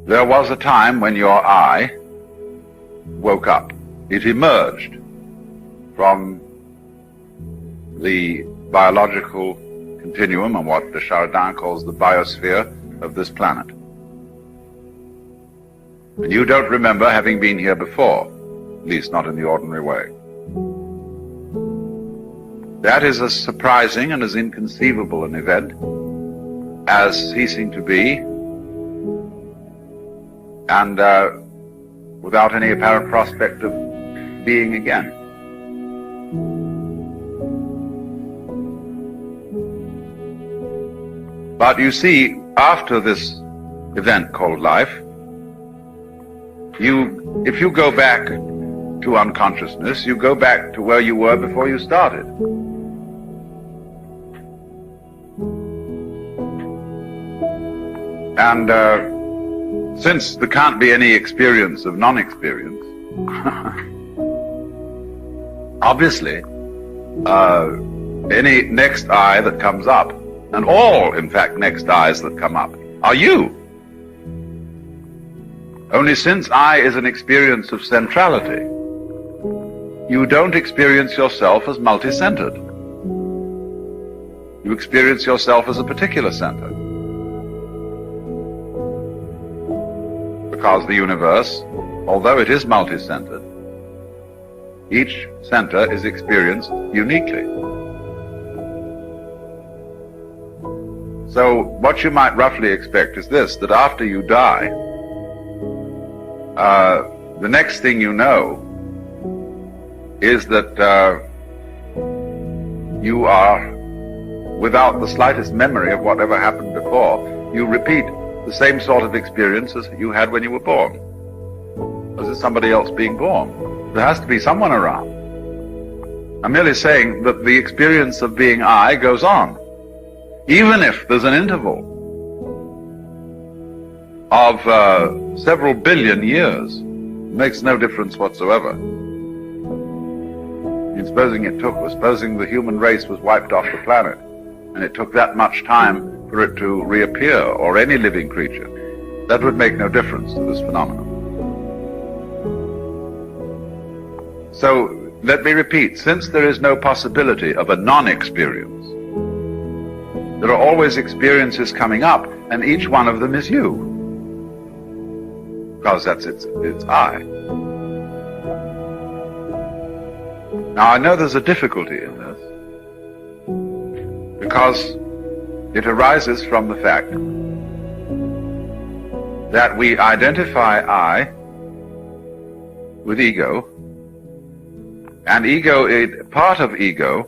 there was a time when your I woke up. It emerged from the biological continuum and what de Chardin calls the biosphere of this planet. And you don't remember having been here before, at least not in the ordinary way. That is as surprising and as inconceivable an event as ceasing to be and without any apparent prospect of being again. But you see, after this event called life, if you go back to unconsciousness, you go back to where you were before you started. And since there can't be any experience of non-experience, obviously, any next I that comes up, and all, in fact, next I's that come up, are you. Only since I is an experience of centrality, you don't experience yourself as multi-centered. You experience yourself as a particular center. Because the universe, although it is multi-centered, each center is experienced uniquely. So what you might roughly expect is this, that after you die, the next thing you know is that you are without the slightest memory of whatever happened before. You repeat the same sort of experience as you had when you were born. As if somebody else being born. There has to be someone around. I'm merely saying that the experience of being I goes on. Even if there's an interval of several billion years, it makes no difference whatsoever. And supposing the human race was wiped off the planet, and it took that much time for it to reappear, or any living creature, that would make no difference to this phenomenon. So, let me repeat, since there is no possibility of a non-experience, there are always experiences coming up, and each one of them is you. Because that's its I. Now, I know there's a difficulty in this, because it arises from the fact that we identify I with ego, and part of ego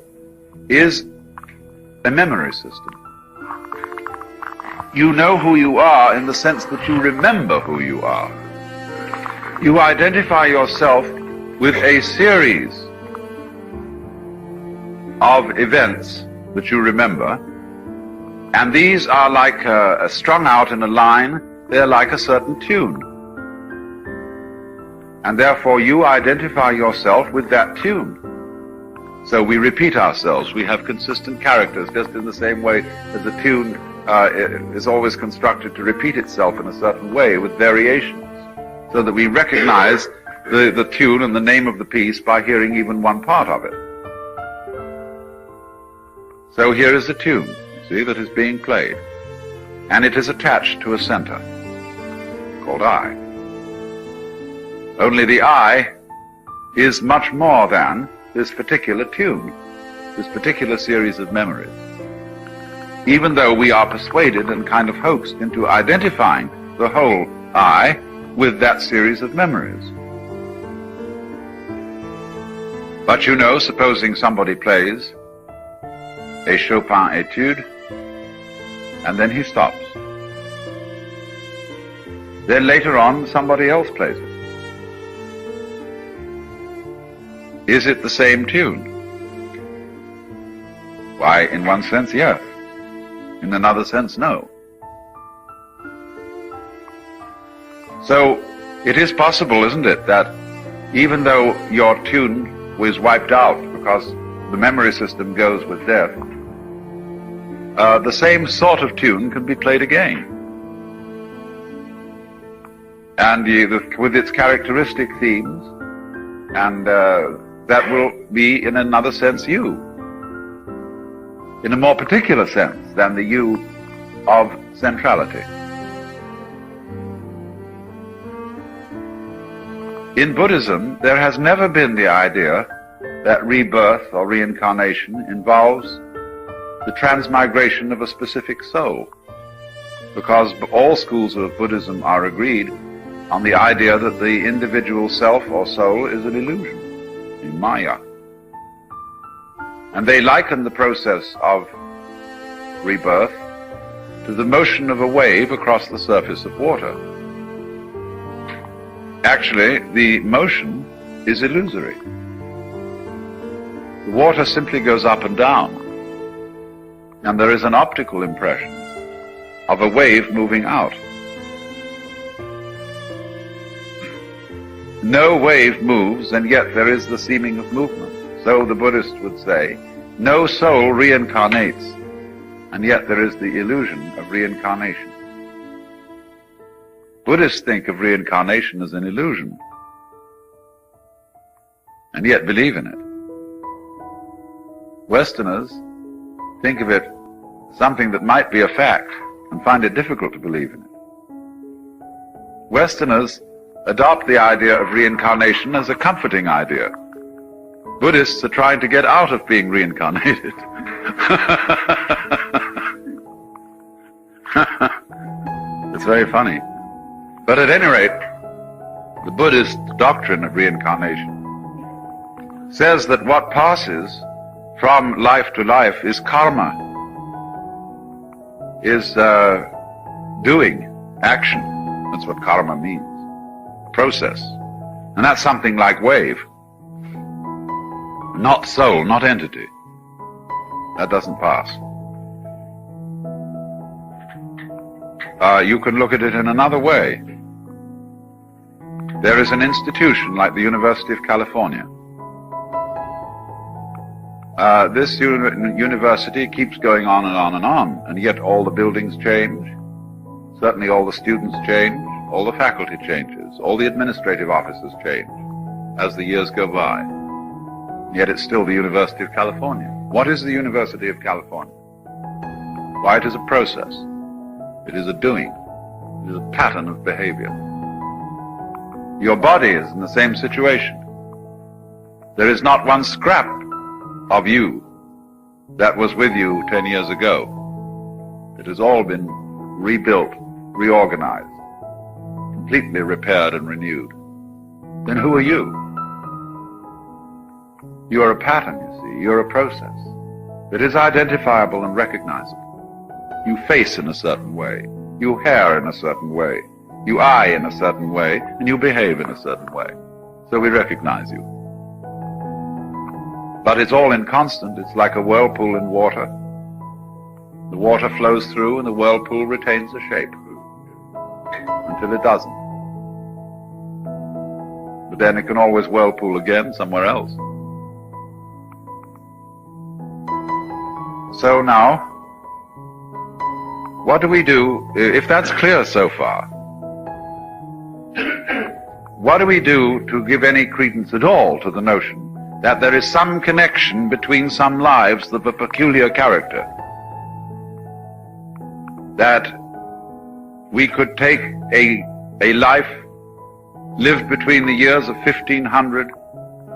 is a memory system. You know who you are in the sense that you remember who you are. You identify yourself with a series of events that you remember, and these are like strung out in a line. They're like a certain tune. And therefore you identify yourself with that tune. So we repeat ourselves. We have consistent characters, just in the same way as a tune is always constructed to repeat itself in a certain way with variations, so that we recognize the tune and the name of the piece by hearing even one part of it. So here is the tune, you see, that is being played, and it is attached to a center called I. Only the I is much more than this particular tune, this particular series of memories. Even though we are persuaded and kind of hoaxed into identifying the whole I with that series of memories. But you know, supposing somebody plays a Chopin etude, and then he stops. Then later on, somebody else plays it. Is it the same tune? Why, in one sense, yes. In another sense, no. So, it is possible, isn't it, that even though your tune was wiped out because the memory system goes with death, the same sort of tune can be played again. and with its characteristic themes, and that will be, in another sense, you, in a more particular sense than the you of centrality. In Buddhism, there has never been the idea that rebirth or reincarnation involves the transmigration of a specific soul, because all schools of Buddhism are agreed on the idea that the individual self or soul is an illusion, in Maya. And they liken the process of rebirth to the motion of a wave across the surface of water. Actually, the motion is illusory. The water simply goes up and down, and there is an optical impression of a wave moving out. No wave moves, and yet there is the seeming of movement. So the Buddhist would say, no soul reincarnates, and yet there is the illusion of reincarnation. Buddhists think of reincarnation as an illusion, and yet believe in it. Westerners think of it as something that might be a fact and find it difficult to believe in it. Westerners adopt the idea of reincarnation as a comforting idea. Buddhists are trying to get out of being reincarnated. It's very funny. But at any rate, the Buddhist doctrine of reincarnation says that what passes from life to life is karma, is doing, action. That's what karma means, process. And that's something like wave, not soul, not entity. That doesn't pass. You can look at it in another way. There is an institution like the University of California. This university keeps going on and on and on, and yet all the buildings change, certainly all the students change, all the faculty changes, all the administrative officers change as the years go by. Yet it's still the University of California. What is the University of California? Why, it is a process. It is a doing. It is a pattern of behavior. Your body is in the same situation. There is not one scrap of you that was with you 10 years ago. It has all been rebuilt, reorganized, completely repaired and renewed. Then who are you? You are a pattern, you see. You're a process. It is identifiable and recognizable. You face in a certain way. You hair in a certain way. You eye in a certain way, and you behave in a certain way. So we recognize you. But it's all inconstant. It's like a whirlpool in water. The water flows through, and the whirlpool retains a shape until it doesn't. But then it can always whirlpool again somewhere else. So now, what do we do, if that's clear so far? What do we do to give any credence at all to the notion that there is some connection between some lives of a peculiar character? That we could take a life lived between the years of 1500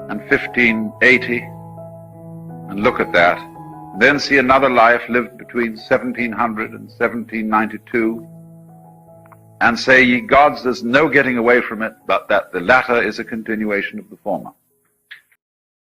and 1580 and look at that, and then see another life lived between 1700 and 1792 and say, ye gods, there's no getting away from it, but that the latter is a continuation of the former.